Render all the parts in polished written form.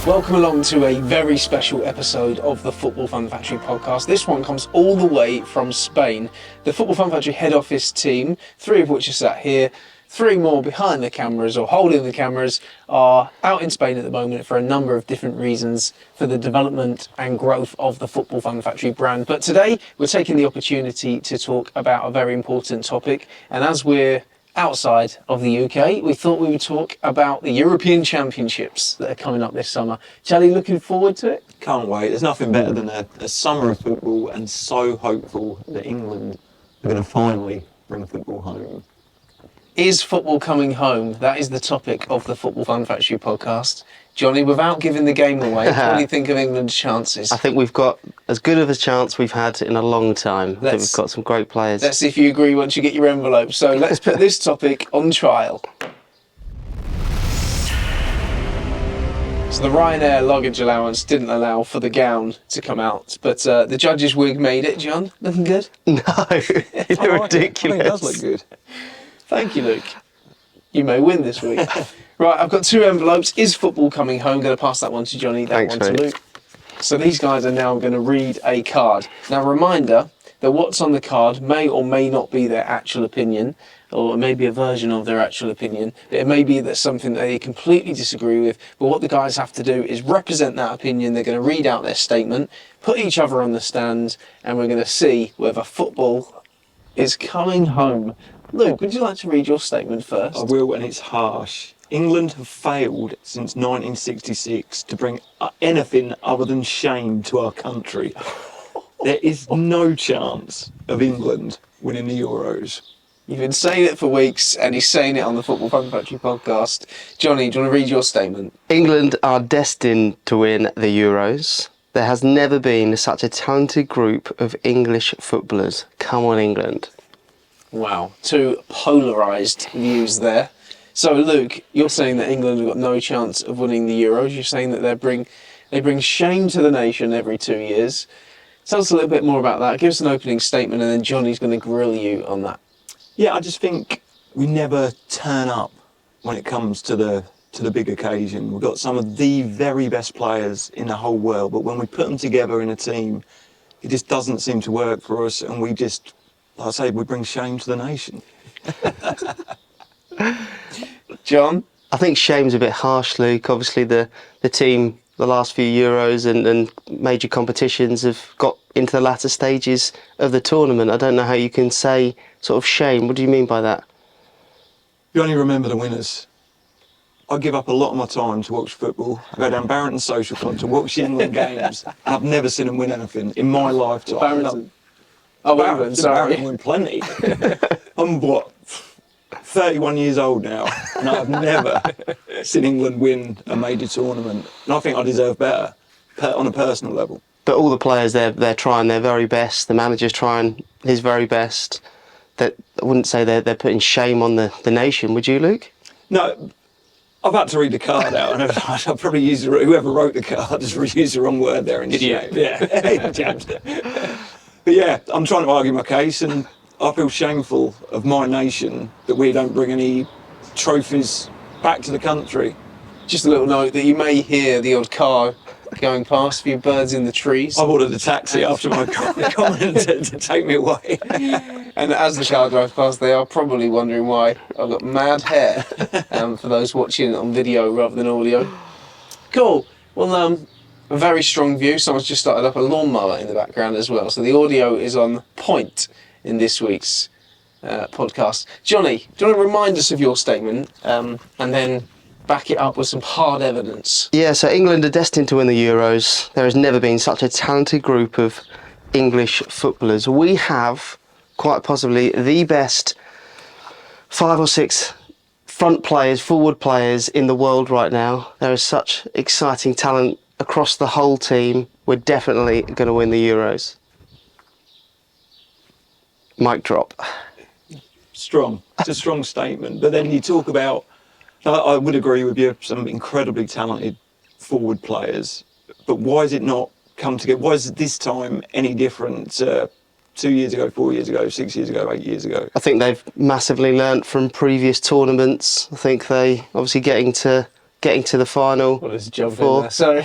Welcome along to a very special episode of the Football Fun Factory podcast. This one comes all the way from Spain. The Football Fun Factory head office team, 3 of which are sat here, 3 more behind the cameras or holding the cameras, are out in Spain at the moment for a number of different reasons for the development and growth of the Football Fun Factory brand. But today we're taking the opportunity to talk about a very important topic, and as we're outside of the UK, we thought we would talk about the European Championships that are coming up this summer. Charlie, looking forward to it? Can't wait. There's nothing better than a summer of football, and so hopeful that England are going to finally bring football home. Is football coming home? That is the topic of the Football Fun Factory podcast. Johnny, without giving the game away, what do you think of England's chances? I think we've got as good of a chance we've had in a long time. I think we've got some great players. Let's see if you agree once you get your envelope. So let's put this topic on trial. So the Ryanair luggage allowance didn't allow for the gown to come out, but the judge's wig made it. John, looking good? No, they're ridiculous. I think it does look good. Thank you, Luke. You may win this week. Right, I've got 2 envelopes. Is football coming home? Going to pass that one to Johnny, that one to Luke. So these guys are now going to read a card. Now, reminder that what's on the card may or may not be their actual opinion, or it may be a version of their actual opinion. It may be that something that they completely disagree with, but what the guys have to do is represent that opinion. They're going to read out their statement, put each other on the stand, and we're going to see whether football is coming home. Luke, would you like to read your statement first? I will, and it's harsh. England have failed since 1966 to bring anything other than shame to our country. There is no chance of England winning the Euros. You've been saying it for weeks, and he's saying it on the Football Fun Factory podcast. Johnny, do you want to read your statement? England are destined to win the Euros. There has never been such a talented group of English footballers. Come on, England. Wow, 2 polarised views there. So, Luke, you're saying that England have got no chance of winning the Euros. You're saying that they bring shame to the nation every 2 years. Tell us a little bit more about that. Give us an opening statement, and then Johnny's going to grill you on that. Yeah, I just think we never turn up when it comes to the big occasion. We've got some of the very best players in the whole world, but when we put them together in a team, it just doesn't seem to work for us, and we just, like I say, we bring shame to the nation. John? I think shame's a bit harsh, Luke. Obviously, the team, the last few Euros and major competitions have got into the latter stages of the tournament. I don't know how you can say sort of shame. What do you mean by that? You only remember the winners. I give up a lot of my time to watch football. I go down Barrington Social Club to watch the England games. I've never seen them win anything in my lifetime. Barrington. Oh, England, sorry. Barrington win plenty. I'm what? 31 years old now, and I've never seen England win a major tournament. And I think I deserve better on a personal level. But all the players, they're trying their very best. The manager's trying his very best. I wouldn't say they're putting shame on the nation, would you, Luke? No, I've had to read the card out, and I've probably used whoever wrote the card has used the wrong word there. Idiot. Yeah. But yeah, I'm trying to argue my case, and I feel shameful of my nation that we don't bring any trophies back to the country. Just a little note that you may hear the odd car going past, a few birds in the trees. I've ordered a taxi after my comment to take me away. And as the car drives past, they are probably wondering why I've got mad hair, for those watching on video rather than audio. Cool. Well, a very strong view. Someone's just started up a lawnmower in the background as well. So the audio is on point in this week's podcast. Johnny, do you want to remind us of your statement and then back it up with some hard evidence? Yeah, so England are destined to win the Euros. There has never been such a talented group of English footballers. We have quite possibly the best 5 or 6 front players, forward players in the world right now. There is such exciting talent across the whole team. We're definitely going to win the Euros. Mic drop. Strong. It's a strong statement. But then you talk about, I would agree with you, some incredibly talented forward players. But why has it not come together? Why is it this time any different to 2 years ago, 4 years ago, 6 years ago, 8 years ago? I think they've massively learnt from previous tournaments. I think they obviously getting to getting to the final. Well, there's a jump in before. there. Sorry.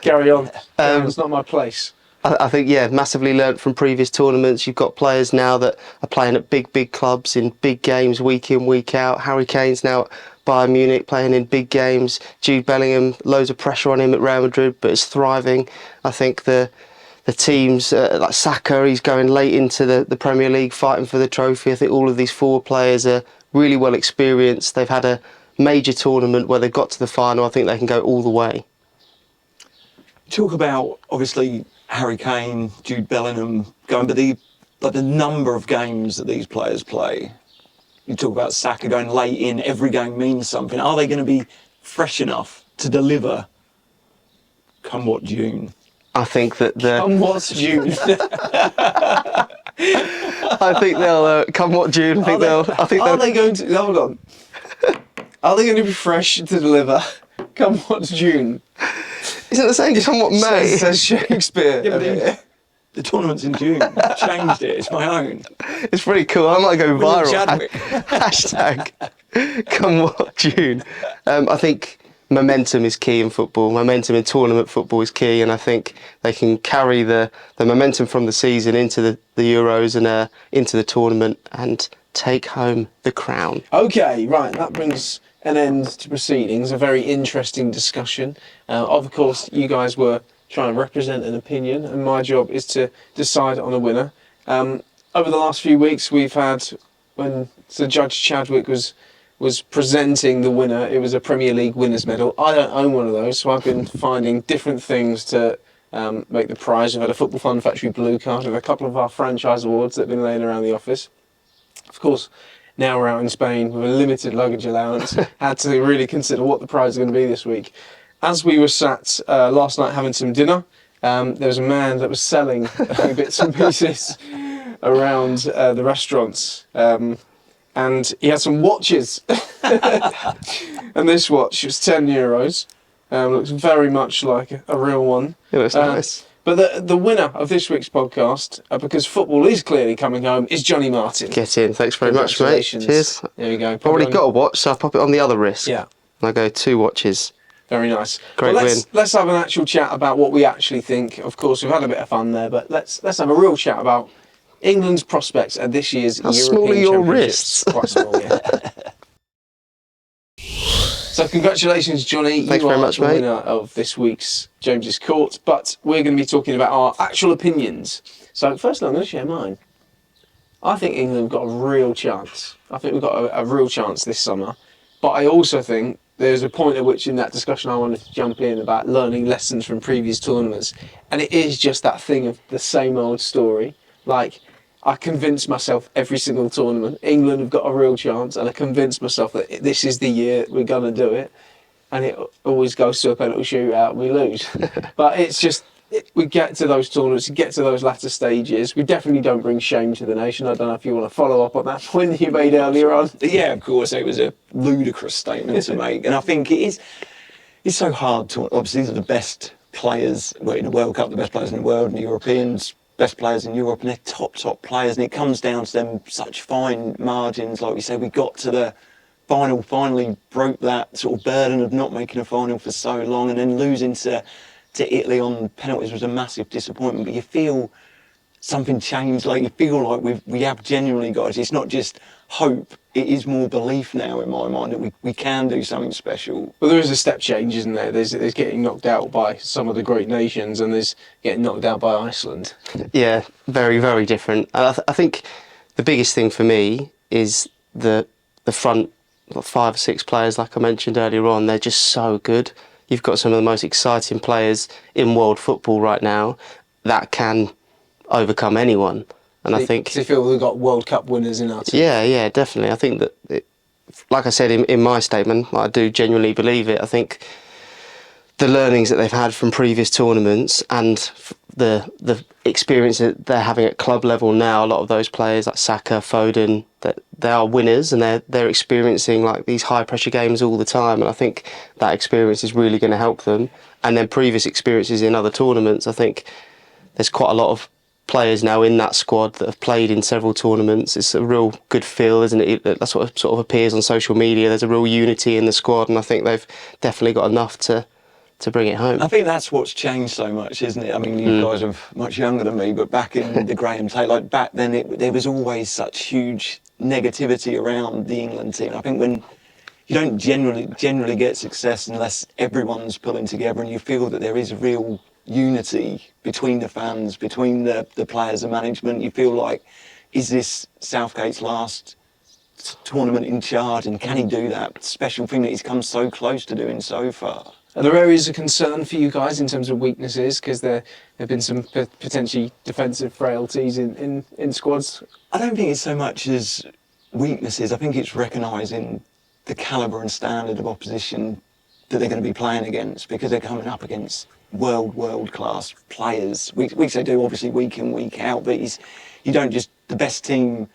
Carry on. It's not my place. I think, yeah, massively learnt from previous tournaments. You've got players now that are playing at big clubs in big games week in, week out. Harry Kane's now at Bayern Munich playing in big games. Jude Bellingham, loads of pressure on him at Real Madrid, but is thriving. I think the teams, like Saka, he's going late into the Premier League fighting for the trophy. I think all of these forward players are really well experienced. They've had a major tournament where they've got to the final. I think they can go all the way. Talk about, obviously, Harry Kane, Jude Bellingham going, but the number of games that these players play. You talk about Saka going late in, every game means something. Are they going to be fresh enough to deliver come what June? I think that Come what June? I think they'll come what June. I think Are they going to hold on? Are they going to be fresh to deliver come what June? Isn't it saying come what May? Says Shakespeare. Yeah, the tournament's in June. I changed it. It's my own. It's pretty cool. I might go William viral. Chadwick. Hashtag come what June. I think momentum is key in football. Momentum in tournament football is key, and I think they can carry the momentum from the season into the Euros and into the tournament and take home the crown. Okay, right. That brings an end to proceedings. A very interesting discussion. Of course, you guys were trying to represent an opinion, and my job is to decide on a winner. Over the last few weeks, we've had, when Sir Judge Chadwick was presenting the winner, it was a Premier League winners' medal. I don't own one of those, so I've been finding different things to make the prize. We've had a Football Fun Factory blue card with a couple of our franchise awards that have been laying around the office. Of course, now we're out in Spain with a limited luggage allowance, had to really consider what the prize is going to be this week. As we were sat last night having some dinner, there was a man that was selling bits and pieces around the restaurants. And he had some watches. And this watch was €10. Looks very much like a real one. It looks nice. But the winner of this week's podcast, because football is clearly coming home, is Johnny Martin. Get in. Thanks very much, mate. Cheers. There you go. I've already got a watch, so I'll pop it on the other wrist. Yeah. And I go 2 watches. Very nice. Great well, win. Let's have an actual chat about what we actually think. Of course, we've had a bit of fun there, but let's have a real chat about England's prospects at this year's How European small are your Championships. wrists? Quite small, yeah. So congratulations, Johnny. Thanks you very are much, the mate. winner of this week's James's Court, but we're going to be talking about our actual opinions. So first, I'm going to share mine. I think England have got a real chance. I think we've got a real chance this summer. But I also think there's a point at which in that discussion I wanted to jump in about learning lessons from previous tournaments. And it is just that thing of the same old story. Like, I convince myself every single tournament, England have got a real chance, and I convince myself that this is the year we're going to do it. And it always goes to a penalty shootout and we lose. But it's just, we get to those tournaments, we get to those latter stages. We definitely don't bring shame to the nation. I don't know if you want to follow up on that point that you made earlier on. Yeah, of course, it was a ludicrous statement to make. And I think it's so hard to, obviously these are the best players in the World Cup, the best players in the world, and the Europeans, best players in Europe, and they're top players, and it comes down to them such fine margins. Like we said, we got to the final, finally broke that sort of burden of not making a final for so long, and then losing to Italy on penalties was a massive disappointment. But you feel something changed, like you feel like we have genuinely got it. It's not just hope, it is more belief now in my mind that we can do something special. Well, there is a step change, isn't there? There's getting knocked out by some of the great nations, and there's getting knocked out by Iceland. Yeah, very, very different. I think the biggest thing for me is the front 5 or 6 players, like I mentioned earlier on. They're just so good. You've got some of the most exciting players in world football right now that can overcome anyone. And I think, do you feel we've got World Cup winners in our team? Yeah, definitely. I think that, like I said in my statement, I do genuinely believe it. I think the learnings that they've had from previous tournaments and the experience that they're having at club level now, a lot of those players like Saka, Foden, that they are winners and they're experiencing like these high pressure games all the time. And I think that experience is really going to help them. And then previous experiences in other tournaments, I think there's quite a lot of players now in that squad that have played in several tournaments. It's a real good feel, isn't it? That's what sort of appears on social media. There's a real unity in the squad, and I think they've definitely got enough to bring it home. I think that's what's changed so much, isn't it? I mean, you guys are much younger than me, but back in the Graham Taylor, like back then, there was always such huge negativity around the England team. I think when you don't generally get success unless everyone's pulling together, and you feel that there is real unity between the fans, between the players and management. You feel like, is this Southgate's last tournament in charge, and can he do that special thing that he's come so close to doing so far? Are there areas of concern for you guys in terms of weaknesses? Because there have been some potentially defensive frailties in squads. I don't think it's so much as weaknesses. I think it's recognising the calibre and standard of opposition that they're going to be playing against, because they're coming up against world class players, which they do obviously week in, week out. But the best team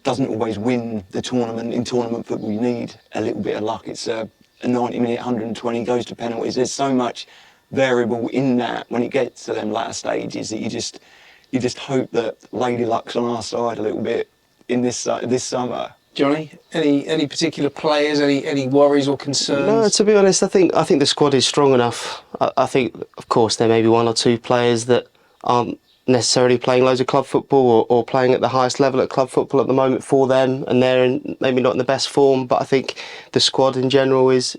doesn't always win the tournament. In tournament football, you need a little bit of luck. It's a 90-minute, 120 goes to penalties. There's so much variable in that when it gets to them latter stages that you just hope that Lady Luck's on our side a little bit in this summer. Jonny, any particular players, any worries or concerns? No, to be honest, I think the squad is strong enough. I think, of course, there may be one or two players that aren't necessarily playing loads of club football or playing at the highest level at club football at the moment for them, and they're maybe not in the best form. But I think the squad in general is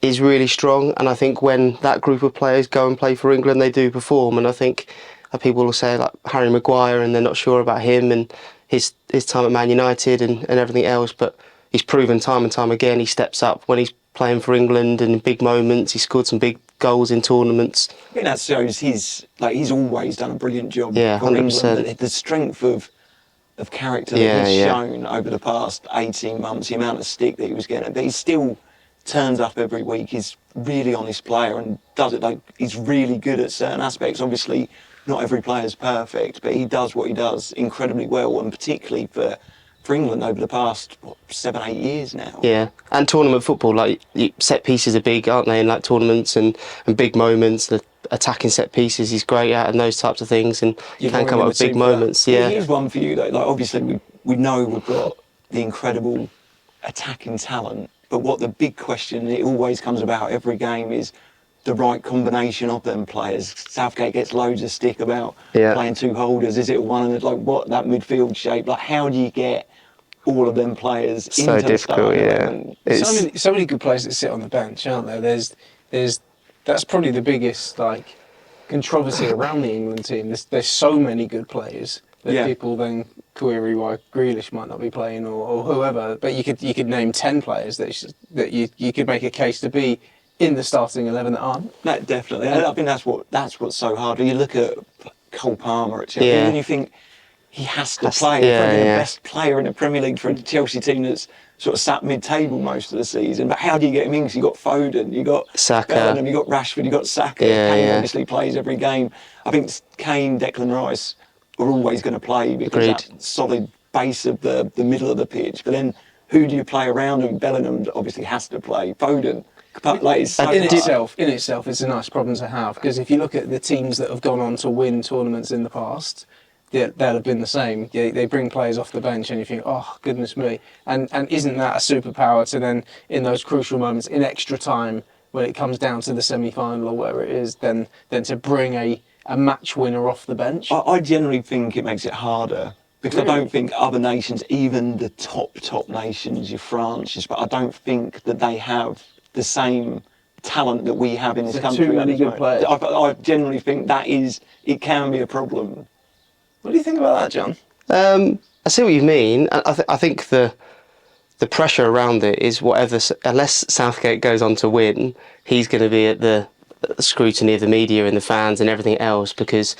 really strong, and I think when that group of players go and play for England, they do perform. And I think people will say like Harry Maguire, and they're not sure about him and his time at Man United and everything else, but he's proven time and time again he steps up when he's playing for England, and in big moments he scored some big goals in tournaments. I think that shows he's always done a brilliant job Yeah, for 100%. England. The strength of character that he's shown over the past 18 months, the amount of stick that he was getting, but he still turns up every week. He's a really honest player and does it he's really good at certain aspects. Obviously, not every player is perfect, but he does what he does incredibly well, and particularly for England over the past 7-8 years now. Yeah, and tournament football, like set pieces are big, aren't they? In like tournaments and big moments, the attacking set pieces he's great at, and those types of things, and can come up with big moments. Yeah. Here's one for you though. Like obviously we know we've got the incredible attacking talent, but what the big question, it always comes about every game, is the right combination of them players. Southgate gets loads of stick about playing two holders. Is it one and what that midfield shape? Like how do you get all of them players so into difficult? the Yeah, So many good players that sit on the bench, aren't there? That's probably the biggest controversy around the England team. There's so many good players that people then query why Grealish might not be playing or whoever. But you could name 10 players that you could make a case to be in the starting 11 that aren't. No, definitely. I think that's what's so hard. You look at Cole Palmer at Chelsea, and you think he has to play. Probably the best player in the Premier League for a Chelsea team that's sort of sat mid-table most of the season. But how do you get him in? Because you got Foden, you got Saka, Bellingham, you got Rashford, you got Saka. Kane obviously plays every game. I think Kane, Declan Rice are always going to play because that solid base of the middle of the pitch. But then who do you play around him? Bellingham obviously has to play. Foden. In itself, it's a nice problem to have, because if you look at the teams that have gone on to win tournaments in the past, that have been the same. They bring players off the bench, and you think, oh goodness me! And isn't that a superpower to then, in those crucial moments, in extra time, when it comes down to the semi-final or wherever it is, then to bring a match winner off the bench? I generally think it makes it harder. Because I don't think other nations, even the top nations, your France, but I don't think that they have the same talent that we have in this country. Too many good players. I generally think it can be a problem. What do you think about that, John? I see what you mean. I think the pressure around it is unless Southgate goes on to win, he's going to be at the scrutiny of the media and the fans and everything else, because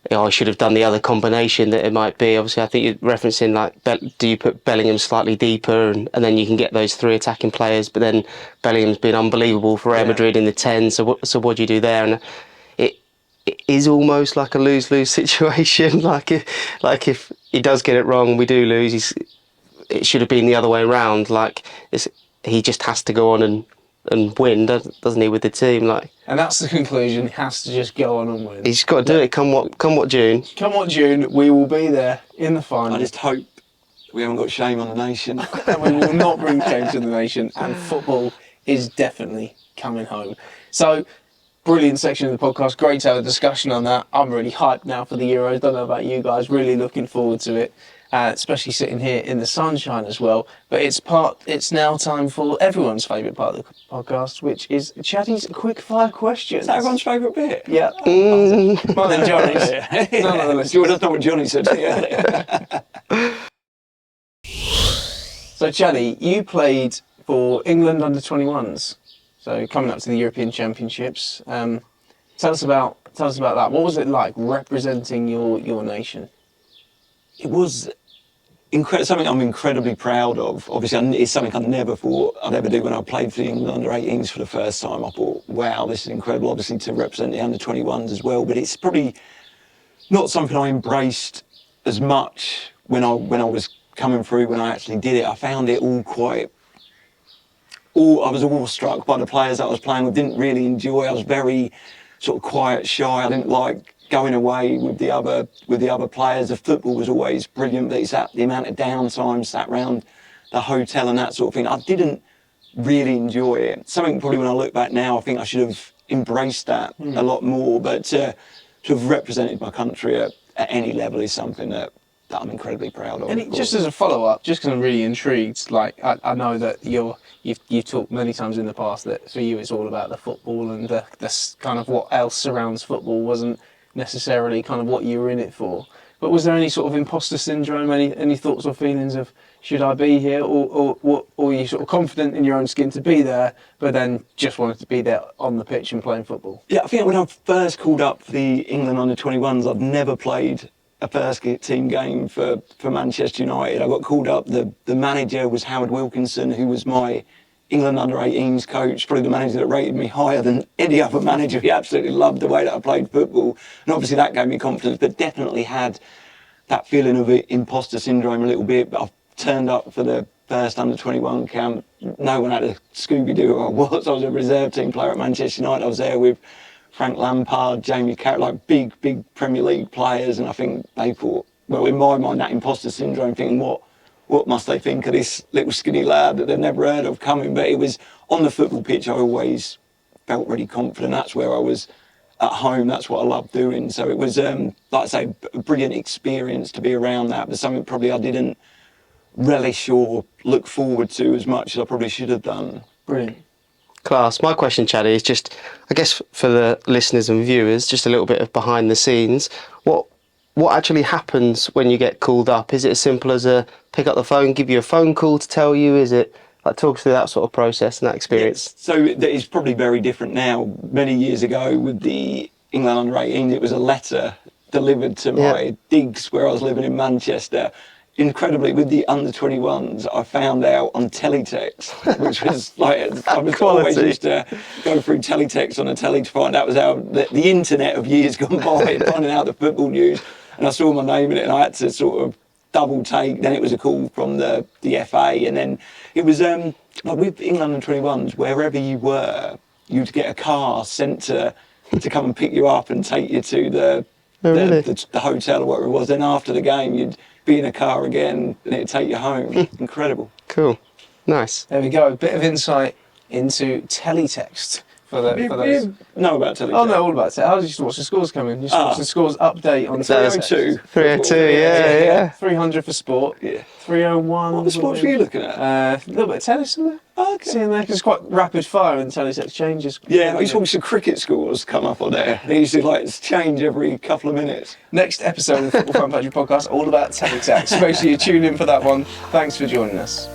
I should have done the other combination that it might be. Obviously, I think you're referencing do you put Bellingham slightly deeper and then you can get those three attacking players, but then Bellingham's been unbelievable for Real Madrid in the 10, so what do you do there? And it is almost like a lose-lose situation. Like if he does get it wrong, we do lose. It should have been the other way around. He just has to go on and win, doesn't he, with the team? Like, And that's the conclusion. He has to just go on and win. he's got to do it. Come what June. Come what June, we will be there in the final. I just hope we haven't got shame on the nation. And we will not bring shame to the nation. And football is definitely coming home. So, brilliant section of the podcast. Great to have a discussion on that. I'm really hyped now for the Euros. Don't know about you guys. Really looking forward to it. Especially sitting here in the sunshine as well. But it's now time for everyone's favourite part of the podcast, which is Chaddy's quick fire questions. Is that everyone's favourite bit? Yeah. Mine and Johnny's. None of the listeners. That's not what Johnny said to you. So, Chaddy, you played for England under 21s. So, coming up to the European Championships. Tell us about that. What was it like representing your nation? It was something I'm incredibly proud of. Obviously, it's something I never thought I'd ever do when I played for the England under-18s for the first time. I thought, wow, this is incredible, obviously, to represent the under-21s as well. But it's probably not something I embraced as much when I was coming through, when I actually did it. I found it all I was awestruck by the players that I was playing with, didn't really enjoy. I was very sort of quiet, shy. I didn't like going away with the other players. The football was always brilliant, but it's the amount of downtime sat around the hotel and that sort of thing. I didn't really enjoy it. Something probably when I look back now, I think I should have embraced that a lot more. But to have represented my country at any level is something that I'm incredibly proud of. And just as a follow-up, just because I'm really intrigued, like I know that you've talked many times in the past that for you it's all about the football and the kind of what else surrounds football wasn't necessarily kind of what you were in it for. But was there any sort of imposter syndrome, any thoughts or feelings of should I be here, or were you sort of confident in your own skin to be there, but then just wanted to be there on the pitch and playing football? Yeah, I think when I first called up for the England under-21s, I'd never played a first team game for Manchester United. I got called up. The manager was Howard Wilkinson, who was my England under-18s coach, probably the manager that rated me higher than any other manager. He absolutely loved the way that I played football. And obviously that gave me confidence, but definitely had that feeling of imposter syndrome a little bit. But I've turned up for the first under-21 camp. No one had a Scooby-Doo who I was. I was a reserve team player at Manchester United. I was there with Frank Lampard, Jamie Carragher, like big Premier League players. And I think they thought, well, in my mind, that imposter syndrome, thinking, what must they think of this little skinny lad that they've never heard of coming? But it was on the football pitch, I always felt really confident. That's where I was at home. That's what I loved doing. So it was, like I say, a brilliant experience to be around that. But something probably I didn't relish or look forward to as much as I probably should have done. Brilliant. Class. My question, Chaddy, is just, I guess for the listeners and viewers, just a little bit of behind the scenes. What actually happens when you get called up? Is it as simple as pick up the phone, give you a phone call to tell you? Is it like talk us through that sort of process and that experience? Yes. So it's probably very different now. Many years ago with the England under-18, it was a letter delivered to my digs where I was living in Manchester. Incredibly, with the under-21s, I found out on teletext, which was like, I was always used to go through teletext on a telly to find out was how the internet of years gone by, finding out the football news. And I saw my name in it and I had to sort of double take. Then it was a call from the FA. And then it was like with England under-21s, wherever you were, you'd get a car sent to come and pick you up and take you to the hotel or whatever it was. Then after the game, you'd be in a car again and it'd take you home. Incredible. Cool. Nice. There we go. A bit of insight into teletext for those. You know about teletext? Oh no, all about it. I just watch the scores come in. Just watch the scores update on 302. 302, yeah. 300 for sport. Yeah. 301. What sports were you looking at? A little bit of tennis in there. Oh, okay. Seeing there, 'cause it's quite rapid fire and teletext changes. Yeah, I used to watch the cricket scores come up on there. They used to like change every couple of minutes. Next episode of the Football Fan Factory podcast, all about teletext. Make sure you tune in for that one. Thanks for joining us.